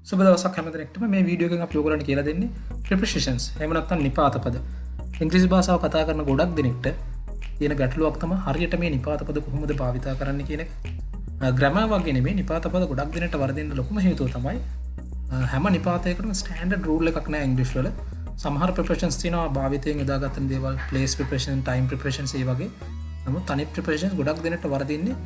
සුබ දවසක් හැම දිනෙකටම මේ වීඩියෝ එකෙන් අපි ඔයගොල්ලන්ට කියලා දෙන්නේ prepositions. එහෙම නැත්නම් නිපාත පද. ඉංග්‍රීසි භාෂාව කතා කරන ගොඩක් දෙනෙක්ට තියෙන ගැටලුවක් තමයි හරියට මේ නිපාත පද කොහොමද භාවිත කරන්න කියන එක. ග්‍රැමර් වගේ නෙමෙයි නිපාත පද ගොඩක් දෙනෙක්ට වරදින්න ලොකුම හේතුව තමයි හැම නිපාතයකටම ස්ටෑන්ඩඩ් රූල් එකක් නැහැ ඉංග්‍රීසි වල. සමහර prepositions තියෙනවා භාවිතයෙන් යොදාගත්තන දේවල් place preposition, time prepositions ඒ වගේ. නමුත් අනිත් prepositions ගොඩක් දෙනෙක්ට වරදින්නේ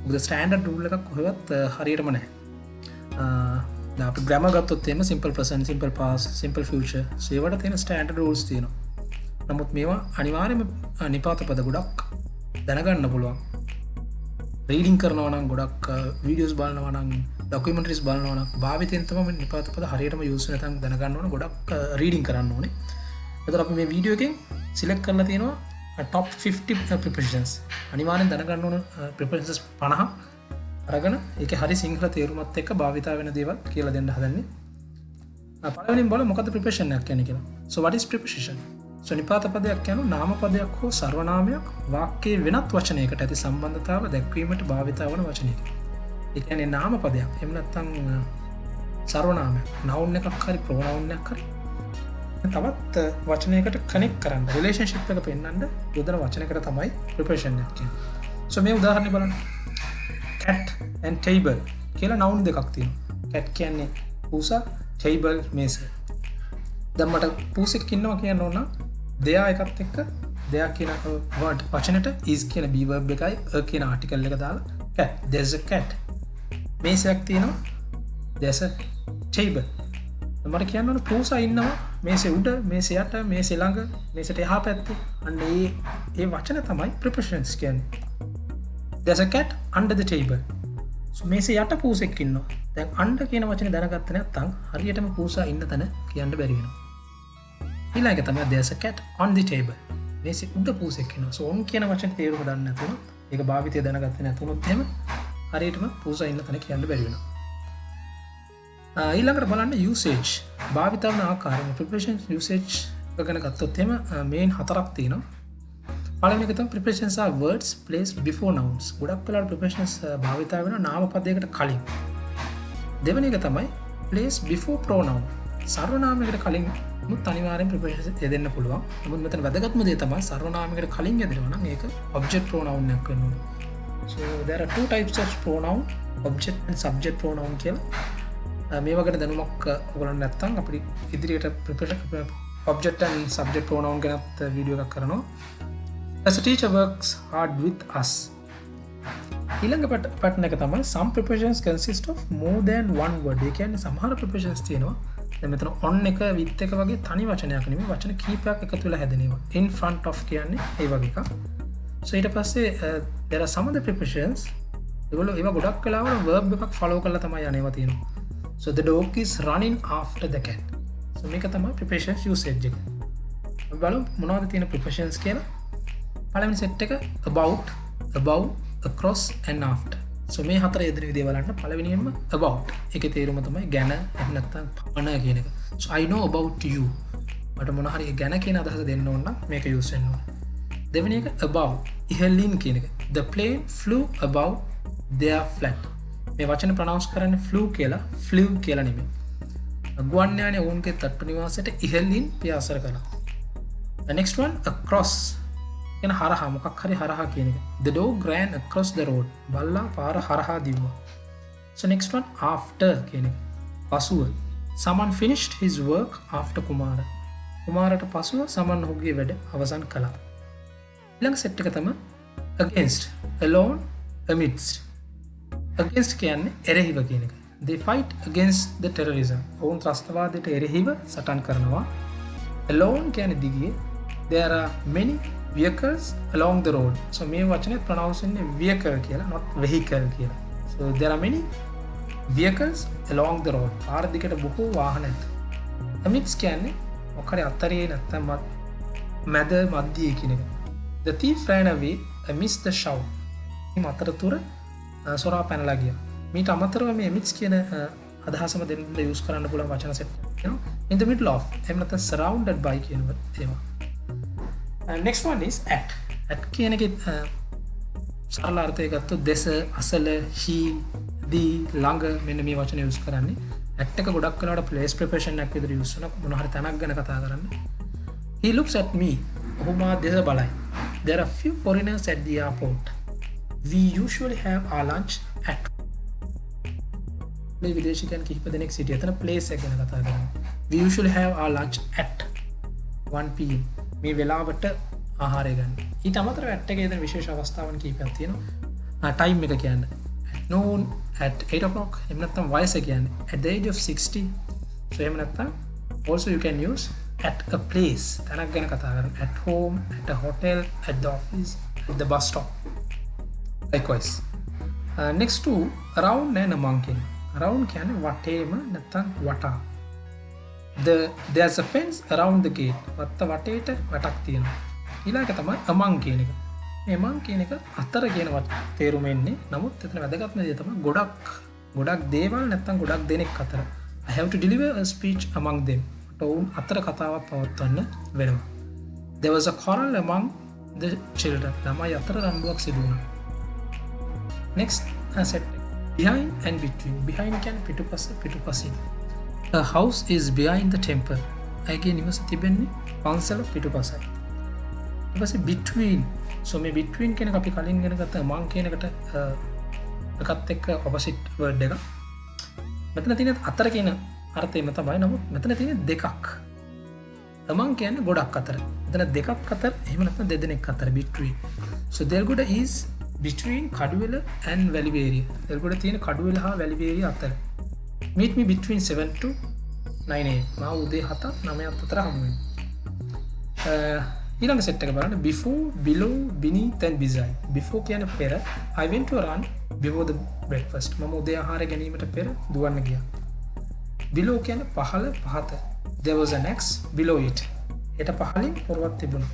මොකද ස්ටෑන්ඩඩ් රූල් එකක් කොහෙවත් හරියටම නැහැ. අපි ග්‍රැමර් ගත්තොත් එහෙම simple present, simple past, simple future ඒවට තියෙන ස්ටෑන්ඩඩ් රූල්ස් තියෙනවා. නමුත් මේවා අනිවාර්යයෙන්ම නිපාත පද ගොඩක් දැනගන්න පුළුවන්. රීඩින් කරනවා නම් ගොඩක් වීඩියෝස් බලනවා නම් ඩොකියුමන්ටරිස් බලනවා නම් භාවිතයෙන් තමයි නිපාත පද හරියටම යූස් නැතන් දැනගන්න ඕන ගොඩක් රීඩින් කරන්න ඕනේ. එතකොට අපි මේ වීඩියෝ එකෙන් සිලෙක්ට් කරලා තියෙනවා top 50 prepositions. අනිවාර්යෙන් දැනගන්න ඕන prepositions 50 අරගෙන ඒකේ හරි සිංහල තේරුමත් එක්ක භාවිත වෙන දේවල් කියලා දෙන්න හදන්නේ. පළවෙනිම බලමු මොකද්ද preposition එකක් කියන්නේ කියලා. So what is preposition? So නිපාත පදයක් කියන්නේ නාම පදයක් හෝ සර්වනාමයක් වාක්‍යයේ වෙනත් වචනයකට ඇති සම්බන්ධතාව දැක්වීමට භාවිත වන වචනයක. ඒ කියන්නේ නාම පදයක්. එහෙම නැත්නම් සර්වනාමයක්. noun එකක් හරි pronoun එකක් හරි. තවත් වචනයකට කනෙක්ට් කරන්න රිලේෂන්ෂිප් එක පෙන්වන්න යොදන වචනයකට තමයි preposition එක කියන්නේ. So මේ උදාහරණය බලන්න. cat and table කියලා noun දෙකක් තියෙනවා. cat කියන්නේ පූසා, table මේස. දැන් මට පූසෙක් ඉන්නවා කියන්න ඕන නම් දෙයා එකත් එක්ක දෙයා කියන word වචනෙට is කියන be verb එකයි a කියන article එක දාලා cat, there's a cat. මේසයක් තියෙනවා, there's a table. මට කියන්න ඕන පූසා ඉන්නවා මේසේ උඩ, මේසේ යට, මේසේ ළඟ, මේසට එහා පැත්තේ. අන්න ඒ වචන තමයි prepositions කියන්නේ. There's a cat under the table. So මේසේ යට පූසෙක් ඉන්නවා. දැන් under කියන වචනේ දැනගත්තේ නැත්නම් හරියටම පූසා ඉන්න තැන කියන්න බැරි වෙනවා. ඊළඟ තමයි there's a cat on the table. මේසේ උඩ පූසෙක් ඉන්නවා. So on කියන වචනේ තේරුම දන්නේ නැතුනොත් ඒක භාවිතය දැනගත්තේ නැතුනොත් එහෙම හරියටම පූසා ඉන්න තැන කියන්න බැරි වෙනවා. ඊළඟට බලන්න usage. භාවිත වන ආකාරය prepositions usage ගැන ගත්තොත් එහෙම main හතරක් තියෙනවා. පළවෙනි එක තමයි prepositions are words placed before nouns. ගොඩක් වෙලාවට prepositions භාවිත වෙන නාම පදයකට කලින්. දෙවෙනි එක තමයි place before pronoun. සර්වනාමයකට කලින් මුත් අනිවාර්යෙන් prepositions යෙදෙන්න පුළුවන්. නමුත් මෙතන වැදගත්ම දේ තමයි සර්වනාමයකට කලින් යෙදෙනවා නම් ඒක object pronoun එකක් වෙන්න ඕනේ. So there are two types of pronoun, object and subject pronoun කියලා. මේවා ගැන දැනුමක් ඔයගොල්ලෝ නැත්නම් අපිට ඉදිරියට object and subject pronoun ගැනත් වීඩියෝ එකක් කරනවා. As a teacher works hard with us. ඊළඟ pattern එක තමයි some prepositions consist of more than one word. ඒ කියන්නේ සමහර prepositions තියෙනවා. දැන් මෙතන on එක with එක වගේ තනි වචනයක් නෙමෙයි වචන කීපයක් එකතු වෙලා හැදෙනවා. In front of කියන්නේ ඒ වගේ එකක්. So ඊට පස්සේ there are some of the prepositions ඒවා ගොඩක් වෙලාවල verb එකක් follow කරලා තමයි යන්නේවා තියෙනවා. So the dog is running after the cat. So මේක තමයි prepositions usage එක. අපි බලමු මොනවද තියෙන prepositions කියලා. පළවෙනි සෙට් එක about, above, across and after. So මේ හතර යෙදෙන විදිය බලන්න පළවෙනියෙන්ම about. ඒකේ තේරුම තමයි ගැන එහෙම නැත්නම් පමණ කියන එක. So I know about you. මට මොන හරි ගැන කියන අදහස දෙන්න ඕන නම් මේක use වෙන්න ඕන. දෙවෙනි එක above, ඉහළින් කියන එක. The plane flew above their flat. මේ වචන ප්‍රොනවුන්ස් කරන්නේ flew කියලා, flew කියලා නෙමෙයි. ගුවන් යානය ඔවුන්ගේ තට්ටු නිවාසයට ඉහළින් පියාසර කළා. The next one across. කියන හරහා මොකක් හරි හරහා කියන එක. The dog ran across the road. බල්ලා පාර හරහා දිව්වා. So next one after කියන එක. පසුව. Someone finished his work after කුමාර. කුමාරට පසුව someone ඔහුගේ වැඩ අවසන් කළා. ඊළඟ සෙට් එක තමයි against, alone, amidst. against කියන්නේ එරෙහිව කියන එක. They fight against the terrorism. ඔවුන් ත්‍රස්තවාදයට එරෙහිව සටන් කරනවා. alone කියන්නේ දිගේ. There are many vehicles along the road. So මේ වචනේ pronounce වෙන්නේ vehicle කියලා, not vehicle කියලා. So there are many vehicles along the road. පාර දිගට බොහෝ වාහන ඇත. amidst කියන්නේ මොකක්ද අතරේ නැත්නම් මැද මැදියේ කියන එක. The thief ran away amidst the shout. මේ අතරතුර සොරා පැනලා ගියා. මීට අමතරව මේ amidst කියන අදහසම දෙන්න යූස් කරන්න පුළුවන් වචන සෙට් එකක්. In the middle of එහෙම නැත්නම් surrounded by කියන ඒවා. Next one is at. At කියන එකේ සරල අර්ථය ගත්තොත් දෙස, අසල, හි, දී, ළඟ මෙන්න මේ වචන යූස් කරන්නේ at එක ගොඩක් වෙලාවට place preposition එකක් විදිහට use කරන මොන හරි තැනක් ගැන කතා කරන්න. He looks at me. ඔහු මා දෙස බලයි. There are few foreigners at the airport. We usually have our lunch at මේ විදේශිකයන් කිහිප දෙනෙක් සිටිය. එතන place එක ගැන කතා කරන්නේ. We usually have our lunch at 1 pm. මේ වෙලාවට ආහාරය ගන්න. ඊට අමතරව at එකේ දෙන විශේෂ අවස්ථාවන් කිහිපයක් තියෙනවා. time එක කියන්නේ at noon, at 8 o'clock. එහෙම නැත්නම් වයස කියන්නේ at the age of 60. so එහෙම නැත්නම් also you can use at a place. තැනක් ගැන කතා කරන්න. at home, at a hotel, at the office, at the bus stop. Likewise. Next to around and among කියන්නේ. around කියන්නේ වටේම නැත්නම් වටා. there's a fence around the gate. වත්ත වටේට වටක් තියෙනවා. ඊළඟ තමයි among කියන එක. මේ among කියන එක අතර කියන තේරුම එන්නේ. නමුත් එතන වැදගත්ම දේ තමයි ගොඩක් දේවල් නැත්නම් ගොඩක් දෙනෙක් අතර. I have to deliver a speech among them. ඔවුන් අතර කතාවක් පවත්වන්න වෙනවා. There was a quarrel among the children. ළමයි අතර රණ්ඩුවක් සිදු වුණා. Next set. Behind and between. Behind කියන්නේ පිටුපසින්. A house is behind the temple. ඇගේ නිවස තිබෙන්නේ පන්සල පිටුපසයි. ඊට පස්සේ between. so මේ between කියන එක අපි කලින් ඉගෙන ගත්ත among කියන එකට එකත් එක්ක opposite word එක. මෙතන තියෙන අතර කියන අර්ථයම තමයි. නමුත් මෙතන තියෙන දෙකක්. among කියන්නේ ගොඩක් අතර. මෙතන දෙකක් අතර එහෙම නැත්නම් දෙදෙනෙක් අතර between. so Delgoda is between Kaduwela and Weliweriya. Delgoda තියෙන කඩුවෙල හා වැලිවේරිය අතර. meet me between 7 to 9 am. මා උදේ 7 9 අතර හමු වෙන්න. ඊළඟ සෙට් එක බලන්න. before, below, beneath and beside. before කියන්නේ පෙර. I went to run before the breakfast. මම උදේ ආහාර ගැනීමට පෙර දුවන්න ගියා. below කියන්නේ පහළ පහත. there was an X below it. යට පහළින් පොරවක් තිබුණා.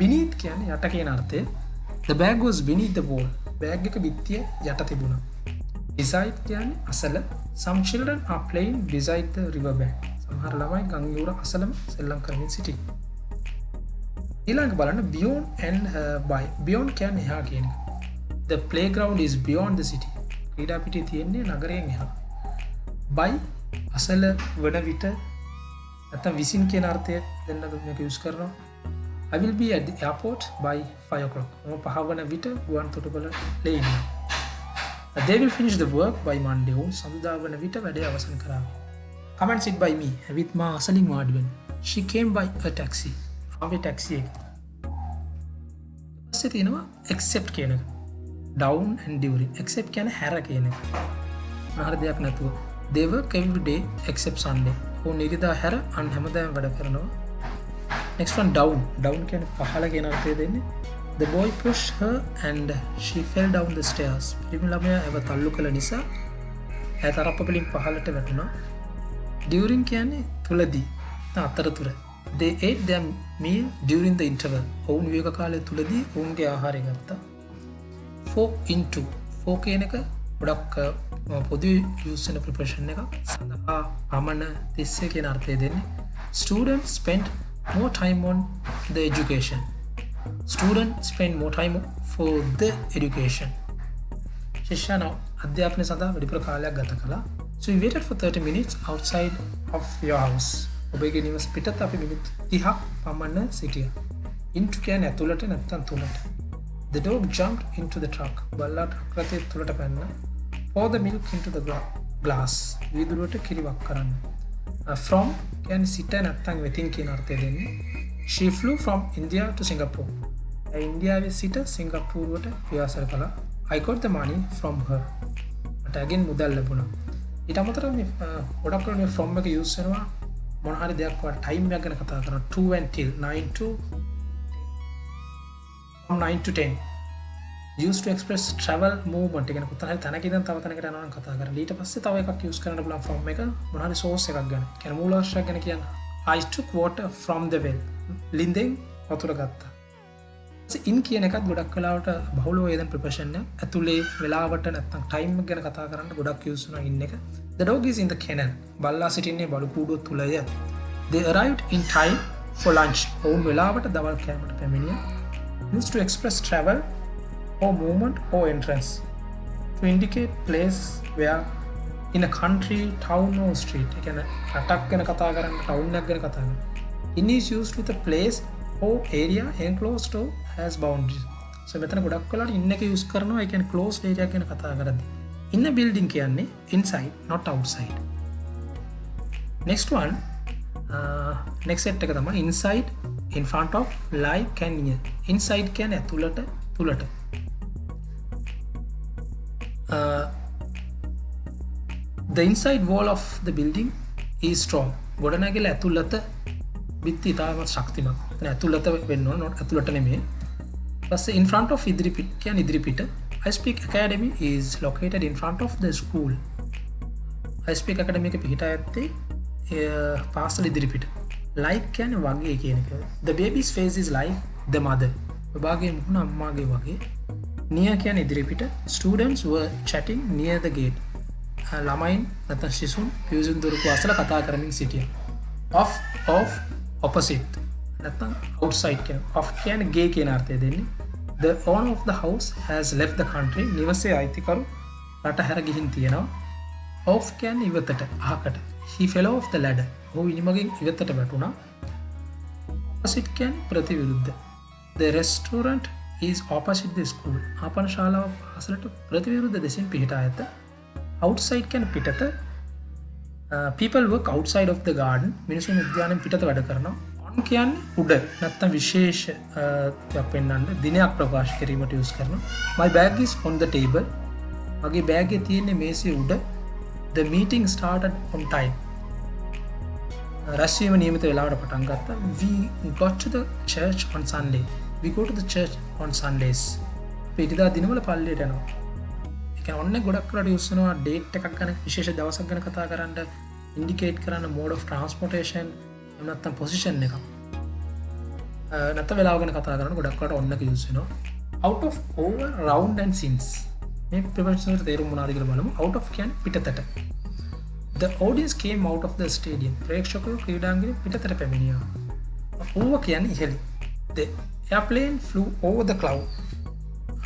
beneath කියන්නේ යට කියන අර්ථය. the bag was beneath the wall. bag එක බිත්තිය යට තිබුණා. beside කියන්නේ අසල. some children are playing beside the river bank. සමහර ළමයි ගම් යුර අසලම සෙල්ලම් කරමින් සිටී. ඊළඟ බලන්න beyond and by. beyond කියන්නේ එහා කියන එක. the playground is beyond the city. ක්‍රීඩා පිටිය තියෙන්නේ නගරයෙන් එහා. by අසල වන විට නැත්නම් විසින් කියන අර්ථය දෙන්න මේක යූස් කරනවා. I will be at the airport by 5 o'clock. මම 5 වන විට ගුවන් තොටුපළට ඉන්නවා. They will finish the work by Monday. ඔවුන් සඳුදා වන විට වැඩේ අවසන් කරාවි. Come and sit by me. ඇවිත් මා අසලින් වාඩි වෙන්න. She came by a taxi. ආවේ ටැක්සි එක. ඊපස්සේ තියෙනවා except කියන එක. down and during. except කියන්නේ හැර කියන එක. ආහාර දෙයක් නැතුව. They work every day except Sunday. ඔවුන් ඉරිදා හැර අන් හැමදාම වැඩ කරනවා. Next one down. down කියන්නේ පහළ කියන අර්ථය දෙන්නේ. The boy pushed her and she fell down the stairs. පිරිමි ළමයා එව තල්ලු කළ නිසා ඇය තරප්පවලින් පහළට වැටුණා. During කියන්නේ තුලදී. අතරතුර. They ate their meal during the interval. ඔවුන් විවේක කාලය තුලදී ඔවුන්ගේ ආහාරය ගත්තා. For into. for කියන එක ගොඩක් පොදු use වෙන preposition එකක්. සඳහා පමණ තිස්සේ කියන අර්ථය දෙන්නේ. Students spend more time on the education. Students spend more time for the education. ශිෂ්‍යයන් අධ්‍යාපනය සඳහා වැඩිපුර කාලයක් ගත කළා. So we waited for 30 minutes outside of your house. ඔබගේ නිවස පිටත අපි මිනිත්තු 30ක් පමණ සිටියා. into කියන්නේ ඇතුළට නැත්නම් තුලට. The dog jumped into the truck. බල්ලා ට්‍රක් රථයේ තුලට පැන්නා. Pour the milk into the glass. වීදුරුවට කිරිවක් කරන්න. From කියන්නේ සිට නැත්නම් වෙතින් කියන අර්ථය දෙන්නේ. She flew from India to Singapore. ඉන්දියාවේ සිට සිංගප්පූරුවට ව්‍යාසර කළා. I got the money from her. මට again මුදල් ලැබුණා. ඊට අමතරව මේ ගොඩක් වෙලාවට මේ from එක use වෙනවා මොන හරි දෙයක් වල time එක ගැන කතා කරනවා. to and till 9 to from 9 to 10. used to express travel movement. ඒ කියන්නේ කොතන හරි තැනක ඉඳන් තව තැනකට යනවා නම් කතා කරලා ඊට පස්සේ තව එකක් use කරන්න පුළුවන් from එක මොන හරි source එකක් ගැන. කියන්නේ මූලාශ්‍රයක් ගැන කියන්න. I took water from the well. ලින්දෙන් වතුර ගත්තා. in කියන එකත් ගොඩක් වෙලාවට බහුලව යෙදෙන preposition එක. ඇතුලේ වෙලාවට නැත්නම් time එක ගැන කතා කරන්න ගොඩක් use වෙනවා in එක. The dog is in the kennel. බල්ලා සිටින්නේ බලු කූඩුව තුලය. They arrived in time for lunch. ඔවුන් වෙලාවට දවල් කෑමට පැමිණියා. Used to express travel or movement or entrance. To indicate place where in a country, town or street. ඒ කියන්නේ රටක් ගැන කතා කරන්න, town එකක් ගැන කතා කරන්න. In is used with a place or area enclosed or has boundaries. So මෙතන ගොඩක් වෙලාවට in එක use කරනවා. ඒ කියන්නේ closed area ගැන කතා කරද්දී. In a building කියන්නේ inside, not outside. Next one, next set එක තමයි inside, in front of, like and near. Inside කියන්නේ ඇතුළට, තුළට. The inside wall of the building is strong. ගොඩනැගිල්ල ඇතුළත බිත්ති ඉතාමත් ශක්තිමත්. එතන ඇතුළත වෙන්න ඕන, not ඇතුළට නෙමෙයි. ඊපස්සේ in front of ඉදිරිපිට කියන්නේ ඉදිරිපිට. iSpeak Academy is located in front of the school. iSpeak Academy එක පිහිටා ඇත්තේ පාසල ඉදිරිපිට. Like කියන්නේ වගේ කියන එක. The baby's face is like the mother. බබාගේ මුහුණ අම්මාගේ වගේ. Near කියන්නේ ඉදිරිපිට. Students were chatting near the gate. ළමයින් නැත්නම් ශිෂ්‍යුන් පියුසුන් දොරටුව අසල කතා කරමින් සිටියා. Off, opposite. නැත්නම් outside කියන්නේ. Off කියන්නේ ගේ කියන අර්ථය දෙන්නේ. The owner of the house has left the country. නිවසේ අයිතිකරු රට හැර ගිහින් තියෙනවා. Off කියන්නේ ඉවතට, අහකට. He fell off the ladder. ඔහු ඉනිමගෙන් ඉවතට වැටුණා. Opposite කියන්නේ ප්‍රතිවිරුද්ධ. The restaurant is opposite the school. ආපන ශාලාව පාසලට ප්‍රතිවිරුද්ධ දෙසින් පිහිටා ඇත. Outside කියන්නේ පිටත. People work outside of the garden. මිනිසුන් උද්‍යානයෙන් පිටත වැඩ කරනවා. On කියන්නේ උඩ. නැත්තම් විශේෂයක් පෙන්වන්න දිනයක් ප්‍රකාශ කිරීමට use කරනවා. My bag is on the table. මගේ බෑග් එකේ තියෙන්නේ මේසෙ උඩ. The meeting started on time. රැස්වීම නියමිත වෙලාවට පටන් ගත්තා. We got to the church on Sunday. We go to the church on Sundays. අපි ඉරිදා දිනවල පල්ලියට යනවා. ඒ කියන්නේ ඔන්න ගොඩක් කරලා use කරනවා date එකක් ගැන විශේෂ දවසක් ගැන කතා කරන්න, indicate කරන්න mode of transportation එහෙම නැත්නම් position එකක්. නැත්නම් වෙලාව ගැන කතා කරන්න ගොඩක් කරලා ඔන්නක use වෙනවා. Out of, over, round and since. මේ prepositions වල තේරුම මොනවද කියලා බලමු. Out of කියන්නේ පිටතට. The audience came out of the stadium. ප්‍රේක්ෂකයෝ ක්‍රීඩාංගණය පිටතට පැමිණියා. over කියන්නේ ඉහළ. The airplane flew over the cloud.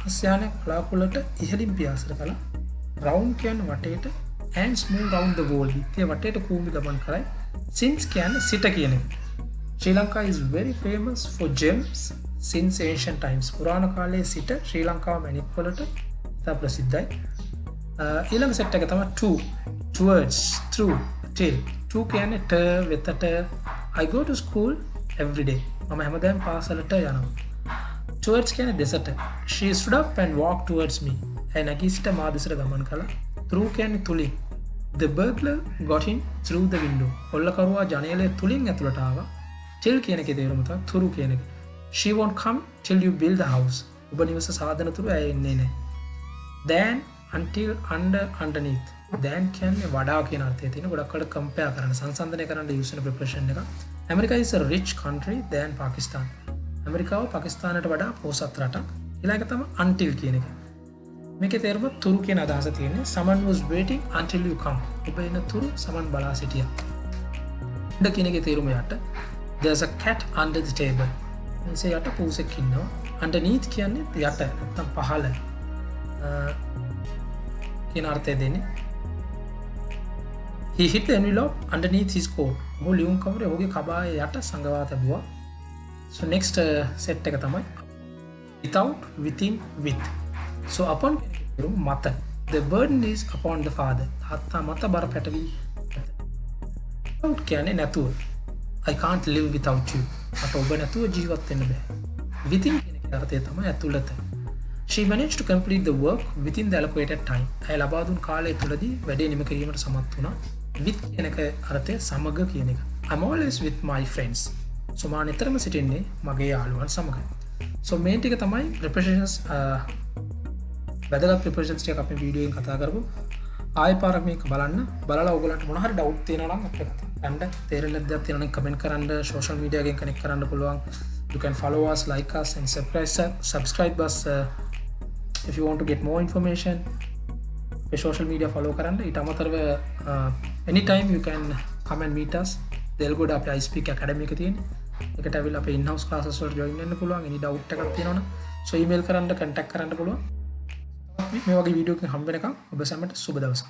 හස්යානයක් වලාකුළට ඉහළින් පියාසර කළා. round කියන්නේ වටේට and smooth round the wall. විත්තිය වටේට කූඹි ගමන් කරයි. since කියන්නේ සිට කියන එක. Sri Lanka is very famous for gems since ancient times. පුරාණ කාලයේ සිට ශ්‍රී ලංකාව මැණික් වලට ඉතා ප්‍රසිද්ධයි. ඊළඟ සෙට් එක තමයි to, towards, through, till. to කියන්නේ ට වෙතට. I go to school every day. මම හැමදාම පාසලට යනවා. towards කියන්නේ දෙසට. She stood up and walked towards me. ඇය නැගී සිට මා දෙසට ගමන් කළා. through කියන්නේ තුලින්. The burglar got in through the window. කොල්ලකරුවා ජනේලය තුලින් ඇතුළට ආවා. till කියන එකේ තේරුම තමයි through කියන එක. She won't come till you build the house. ඔබ නිවස සාදන තුරු ඇය එන්නේ නැහැ. Then, until, under, underneath. Then කියන්නේ වඩා කියන අර්ථය තියෙන ගොඩක් වල compare කරන සංසන්දනය කරන්න use වෙන preposition එක. America is a rich country than Pakistan. ඇමරිකාව පාකිස්තානයට වඩා පොහොසත් රටක්. ඊළඟ තමයි until කියන එක. මේකේ තේරුම තුරු කියන අදහස තියෙන්නේ. Someone was waiting until you come. ඔබ එන තුරු someone බලා සිටියා. under කියන එකේ තේරුම යට. There's a cat under the table. මේසේ යට පූසෙක් ඉන්නවා. underneath කියන්නේ යට නැත්නම් පහළ. කියන අර්ථය දෙන්නේ. He hid the envelope underneath his coat. ඔහු ලියුම් කවරේ ඔහුගේ කබායේ යට සංගවා තැබුවා. So next set එක තමයි without, within, with. So upon මත. The burden is upon the father. තාත්තා මත බර පැටවි. Without කියන්නේ නැතුව. I can't live without you. මට ඔබ නැතුව ජීවත් වෙන්න බෑ. Within කියන එකේ අර්ථය තමයි ඇතුළත. She managed to complete the work within the allocated time. ඇය ලබා දුන් කාලය තුලදී වැඩේ නිම කිරීමට සමත් වුණා. With කියන එක අර්ථය සමග කියන එක. I'm always with my friends. So මා නිතරම සිටින්නේ මගේ යාළුවන් සමග. So මේ ටික තමයි prepositions වැදගත් prepositions ටික අපි වීඩියෝ එකෙන් කතා කරමු. ආයෙ පාරක් මේක බලන්න. බලලා ඔයගලන්ට මොන හරි doubt තියෙනවා නම් අපිට කතා කරන්න. තේරෙන්නේ නැද්ද තියෙනවා නම් comment කරන්න, social media එකෙන් connect කරන්න පුළුවන්. You can follow us, like us and subscribe us if you want to get more information. social media follow කරන්න. ඊට අමතරව anytime you can come and meet us. Delgoda අපේ iSpeak Academy එක තියෙන්නේ. ඒකට ඇවිල්ලා අපේ in-house classes වලට join වෙන්න පුළුවන්. any doubt එකක් තියෙනවනම් so email කරන්න, contact කරන්න පුළුවන්. මේ වගේ වීඩියෝ එකකින් හම්බ වෙනකම් ඔබ සැමට සුබ දවසක්.